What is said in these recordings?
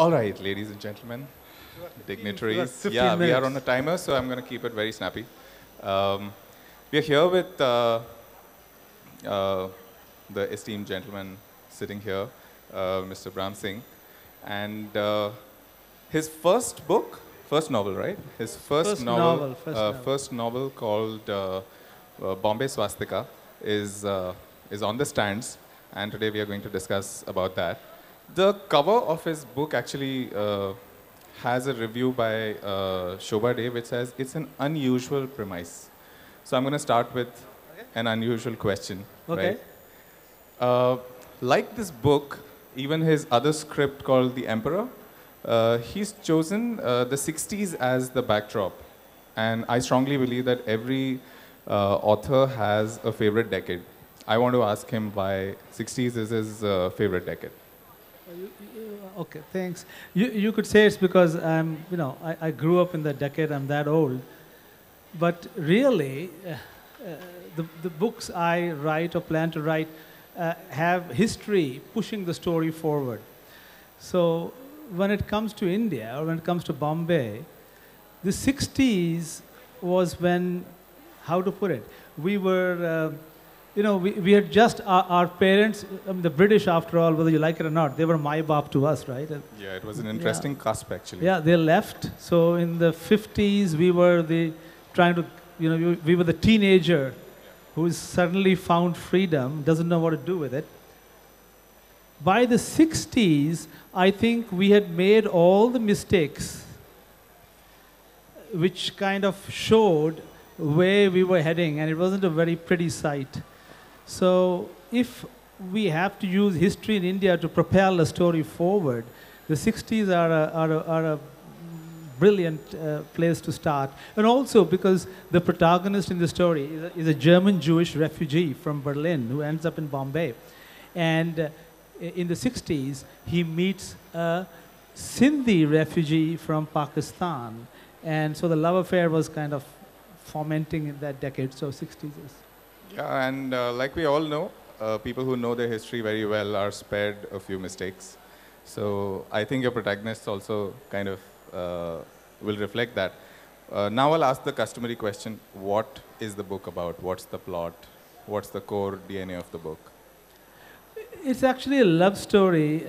All right, ladies and gentlemen, dignitaries. Yeah, we are on a timer, so I'm going to keep it very snappy. We are here with uh, the esteemed gentleman sitting here, Mr. Braham Singh, and his first novel, right? His first novel called Bombay Swastika is on the stands, and today we are going to discuss about that. The cover of his book actually has a review by Shobha Day which says it's an unusual premise. So I'm going to start with an unusual question. Okay. Right? Like this book, even his other script called The Emperor, he's chosen the 60s as the backdrop. And I strongly believe that every author has a favorite decade. I want to ask him why 60s is his favorite decade. Okay, thanks. You could say it's because I grew up in the decade, I'm that old. But really, the books I write or plan to write have history pushing the story forward. So when it comes to India, or when it comes to Bombay, the 60s was when, how to put it, we were, we had just, our parents, the British after all, whether you like it or not, they were my bop to us, right? Yeah, it was an interesting cusp actually. Yeah, they left. So in the 50s, we were we were the teenager who's suddenly found freedom, doesn't know what to do with it. By the 60s, I think we had made all the mistakes which kind of showed where we were heading, and it wasn't a very pretty sight. So if we have to use history in India to propel a story forward, the 60s are a brilliant place to start. And also because the protagonist in the story is a German Jewish refugee from Berlin who ends up in Bombay. And in the 60s, he meets a Sindhi refugee from Pakistan. And so the love affair was kind of fomenting in that decade, so 60s is. Yeah, and like we all know, people who know their history very well are spared a few mistakes. So I think your protagonists also kind of will reflect that. Now I'll ask the customary question, what is the book about? What's the plot? What's the core DNA of the book? It's actually a love story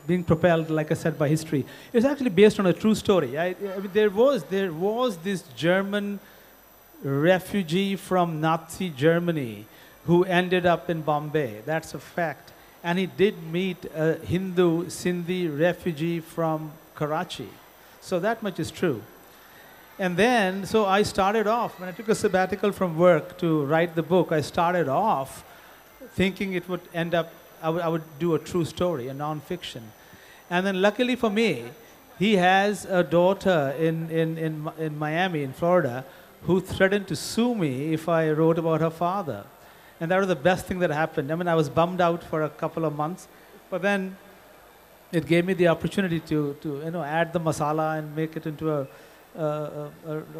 being propelled, like I said, by history. It's actually based on a true story. I mean, there was this German refugee from Nazi Germany who ended up in Bombay. That's a fact. And he did meet a Hindu Sindhi refugee from Karachi. So that much is true. And then, so I started off, when I took a sabbatical from work to write the book, I started off thinking it would end up, I would do a true story, a non-fiction. And then luckily for me, he has a daughter in Miami, in Florida, who threatened to sue me if I wrote about her father. And that was the best thing that happened. I mean, I was bummed out for a couple of months, but then it gave me the opportunity to add the masala and make it into a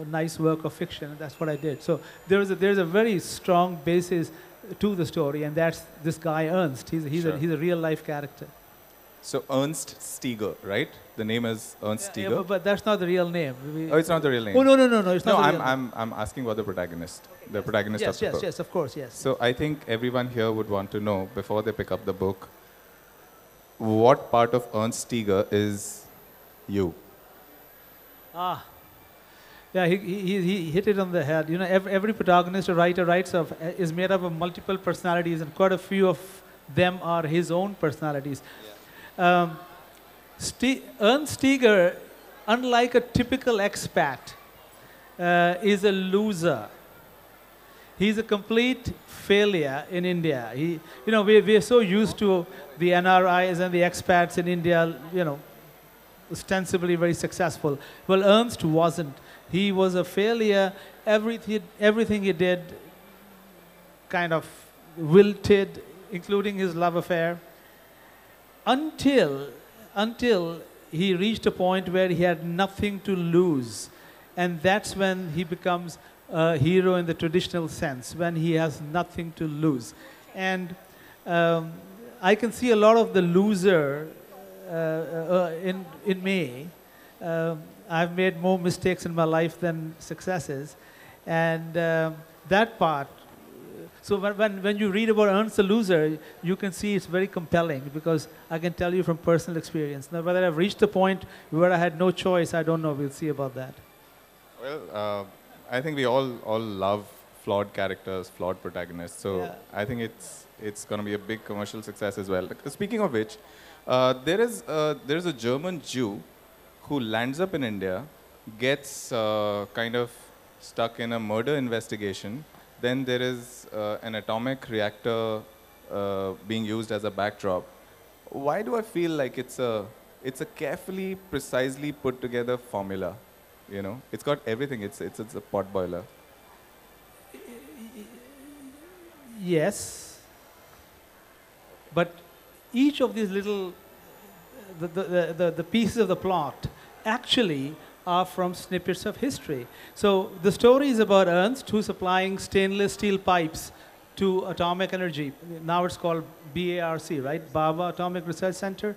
nice work of fiction, and that's what I did. So there's a very strong basis to the story, and that's this guy Ernst. He's a real life character. So Ernst Steger, right? The name is Ernst Steger. Yeah, but that's not the real name. Oh, it's not the real name. Oh no, it's not. No, I'm asking about the protagonist. Okay. The protagonist of the book. Yes, of course, yes. So I think everyone here would want to know before they pick up the book, what part of Ernst Steger is you? Yeah, he hit it on the head. You know, every protagonist or writer is made up of multiple personalities, and quite a few of them are his own personalities. Yeah. Ernst Steger, unlike a typical expat, is a loser. He's a complete failure in India. We are so used to the NRIs and the expats in India, ostensibly very successful. Well, Ernst wasn't. He was a failure. Everything he did kind of wilted, including his love affair, until he reached a point where he had nothing to lose. And that's when he becomes a hero in the traditional sense, when he has nothing to lose. And I can see a lot of the loser in me. I've made more mistakes in my life than successes, and that part. So when you read about Ernst the Loser, you can see it's very compelling because I can tell you from personal experience. Now, whether I've reached the point where I had no choice, I don't know. We'll see about that. Well, I think we all love flawed characters, flawed protagonists. So Yeah. I think it's going to be a big commercial success as well. Speaking of which, there is a German Jew who lands up in India, gets kind of stuck in a murder investigation. Then there is an atomic reactor being used as a backdrop. Why do I feel like it's a carefully, precisely put together formula? You know, it's got everything. It's a pot boiler. Yes, but each of these little the pieces of the plot actually are from snippets of history. So the story is about Ernst, who's supplying stainless steel pipes to atomic energy. Now it's called BARC, right? Baba Atomic Research Center.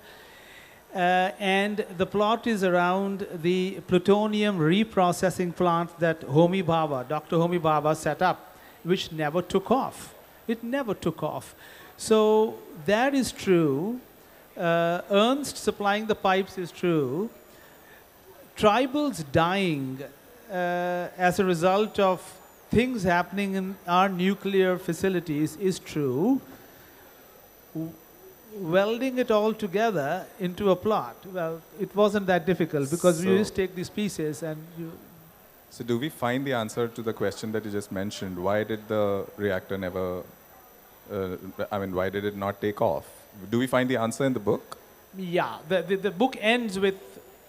And the plot is around the plutonium reprocessing plant that Homi Bhabha, Dr. Homi Bhabha set up, which never took off. It never took off. So that is true. Ernst supplying the pipes is true. Tribals dying as a result of things happening in our nuclear facilities is true. Welding it all together into a plot, well, it wasn't that difficult because you just take these pieces and you... So do we find the answer to the question that you just mentioned? Why did the reactor never, why did it not take off? Do we find the answer in the book? Yeah, the book ends with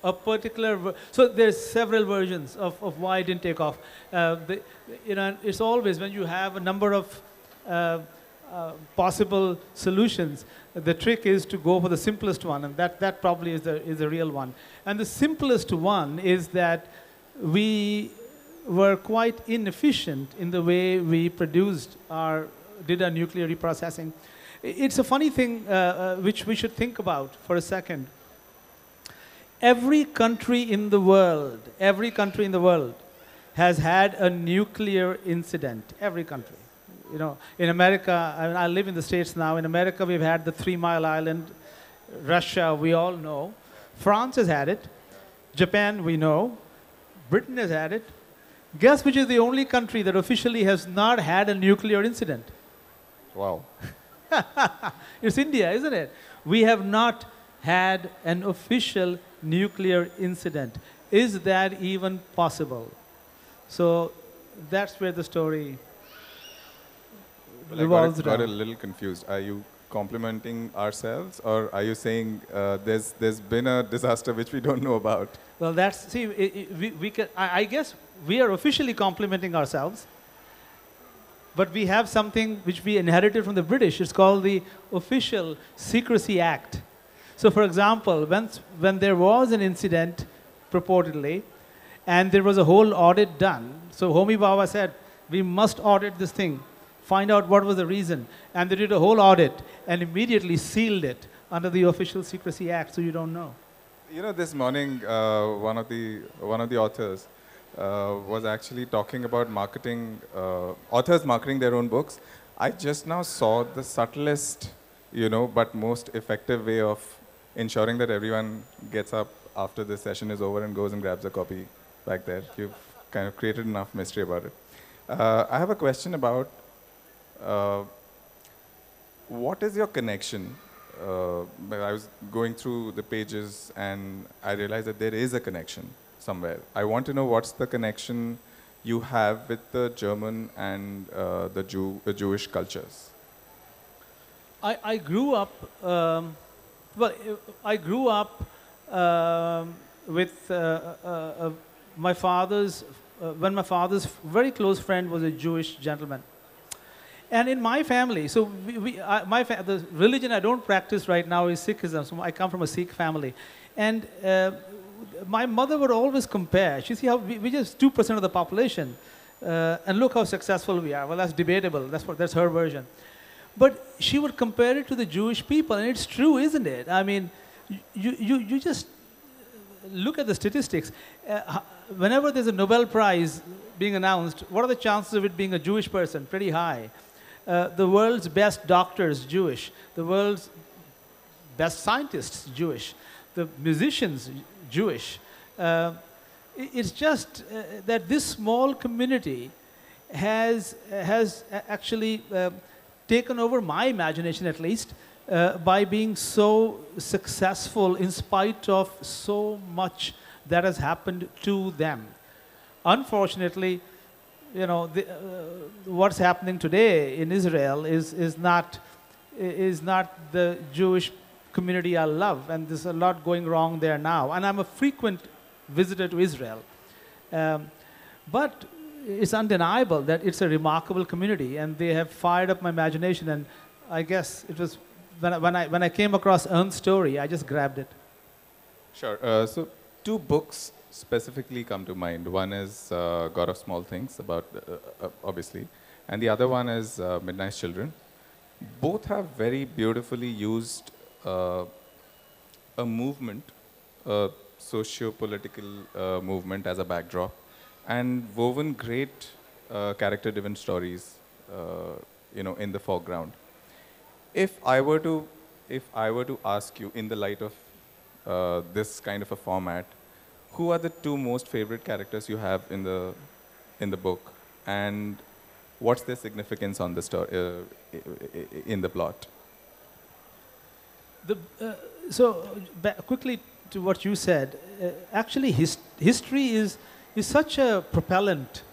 a particular... So there's several versions of why it didn't take off. It's always when you have a number of possible solutions, the trick is to go for the simplest one, and that probably is the real one. And the simplest one is that we were quite inefficient in the way we did our nuclear reprocessing. It's a funny thing which we should think about for a second. Every country in the world has had a nuclear incident. Every country. You know, in America, I live in the States now. In America, we've had the 3 Mile Island. Russia, we all know. France has had it. Japan, we know. Britain has had it. Guess which is the only country that officially has not had a nuclear incident? Wow. It's India, isn't it? We have not had an official nuclear incident. Is that even possible? So that's where the story revolves around. I got a little confused. Are you complimenting ourselves, or are you saying there's been a disaster which we don't know about? Well, I guess we are officially complimenting ourselves, but we have something which we inherited from the British. It's called the Official Secrecy Act. So, for example, when there was an incident, purportedly, and there was a whole audit done, so Homi Bhabha said, we must audit this thing, find out what was the reason. And they did a whole audit and immediately sealed it under the Official Secrecy Act, so you don't know. You know, this morning, one of the authors was actually talking about marketing, authors marketing their own books. I just now saw the subtlest, but most effective way of ensuring that everyone gets up after this session is over and goes and grabs a copy back there. You've kind of created enough mystery about it. I have a question about what is your connection? I was going through the pages and I realized that there is a connection somewhere. I want to know what's the connection you have with the German and the Jewish cultures. I grew up, with my father's, when my father's very close friend was a Jewish gentleman. And in my family, so the religion I don't practice right now is Sikhism, so I come from a Sikh family. And my mother would always compare. She see how we just 2% of the population, and look how successful we are. Well, that's debatable. That's her version. But she would compare it to the Jewish people, and it's true, isn't it? I mean, you just look at the statistics. Whenever there's a Nobel Prize being announced, what are the chances of it being a Jewish person? Pretty high. The world's best doctors, Jewish. The world's best scientists, Jewish. The musicians, Jewish. It's just that this small community has actually taken over my imagination, at least, by being so successful in spite of so much that has happened to them. Unfortunately, you know, what's happening today in Israel is not the Jewish community I love, and there's a lot going wrong there now. And I'm a frequent visitor to Israel, but it's undeniable that it's a remarkable community, and they have fired up my imagination. And I guess it was when I came across Ernst's story, I just grabbed it. Sure. So two books specifically come to mind. One is God of Small Things, about obviously, and the other one is Midnight's Children. Both have very beautifully used a movement, a socio-political movement as a backdrop, and woven great character-driven stories, you know, in the foreground. If I were to ask you, in the light of this kind of a format, who are the two most favorite characters you have in the book, and what's their significance on the story in the plot? So quickly to what you said, actually history is such a propellant.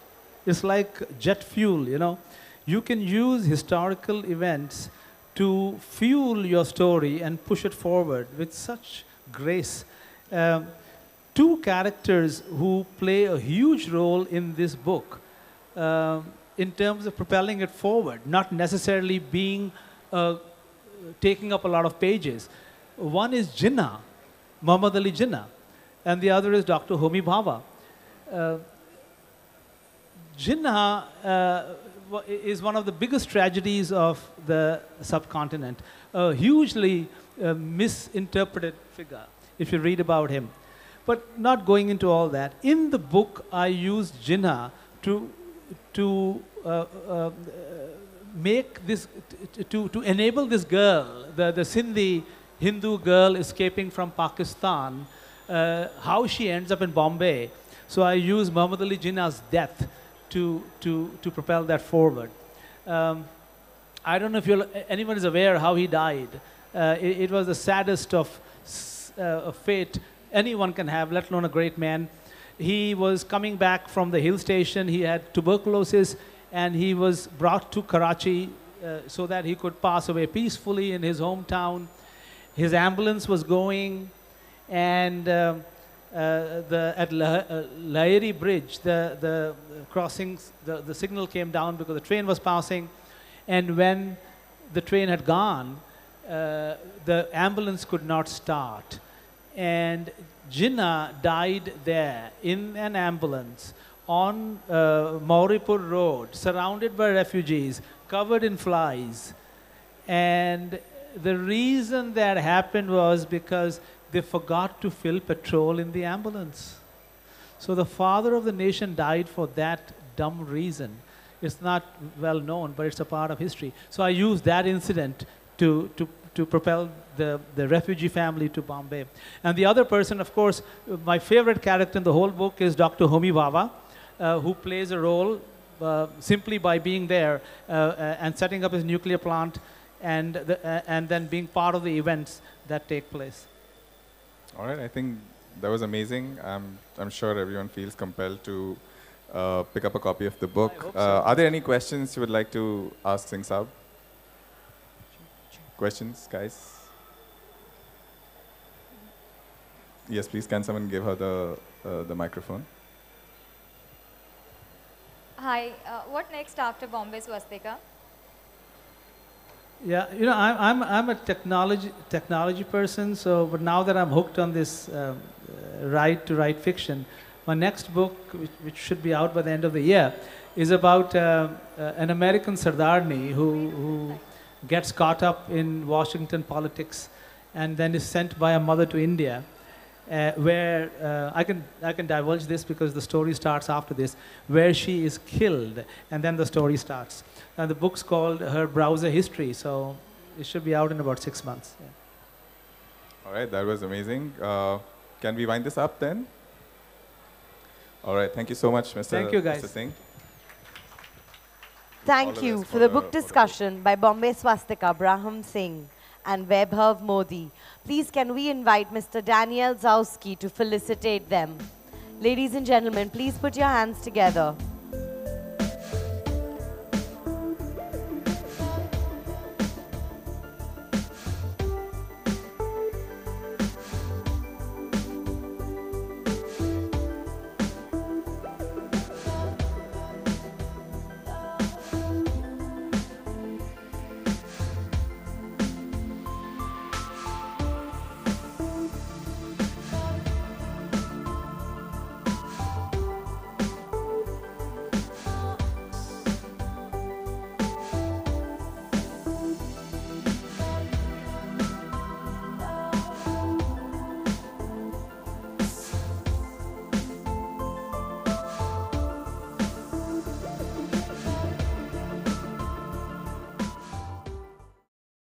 It's like jet fuel, you know. You can use historical events to fuel your story and push it forward with such grace. Two characters who play a huge role in this book in terms of propelling it forward, not necessarily being taking up a lot of pages. One is Jinnah, Muhammad Ali Jinnah, and the other is Dr. Homi Bhabha. Jinnah is one of the biggest tragedies of the subcontinent, a hugely misinterpreted figure, if you read about him. But not going into all that, in the book I used Jinnah to make this, to enable this girl, the Sindhi Hindu girl escaping from Pakistan, how she ends up in Bombay. So I use Muhammad Ali Jinnah's death to propel that forward. I don't know if anyone is aware how he died. It was the saddest of fate anyone can have, let alone a great man. He was coming back from the hill station. He had tuberculosis, and he was brought to Karachi so that he could pass away peacefully in his hometown. His ambulance was going, and at Lahiri Bridge, the crossings, the signal came down because the train was passing, and when the train had gone, the ambulance could not start, and Jinnah died there in an ambulance on Mauripur Road, surrounded by refugees, covered in flies. And the reason that happened was because they forgot to fill petrol in the ambulance. So the father of the nation died for that dumb reason. It's not well known, but it's a part of history. So I used that incident to propel the refugee family to Bombay. And the other person, of course, my favorite character in the whole book is Dr. Homi Bhabha, who plays a role simply by being there and setting up his nuclear plant, and then being part of the events that take place. All right, I think that was amazing. I'm sure everyone feels compelled to pick up a copy of the book. I hope so. Are there any questions you would like to ask Singh Saab? Questions, guys? Yes, please. Can someone give her the microphone? Hi. What next after Bombay Swastika? Yeah, you know, I'm a technology person. So, but now that I'm hooked on this right to write fiction, my next book, which should be out by the end of the year, is about an American Sardarni who gets caught up in Washington politics, and then is sent by a mother to India, where I can divulge this because the story starts after this, where she is killed, and then the story starts. And the book's called Her Browser History, so it should be out in about 6 months. Yeah. All right, that was amazing. Can we wind this up then? All right, thank you so much, Mr. Thank you, guys. Mr. Singh. Thank you for the book discussion by Bombay Swastika, Braham Singh and Vaibhav Modi. Please can we invite Mr. Daniel Zawski to felicitate them. Ladies and gentlemen, please put your hands together.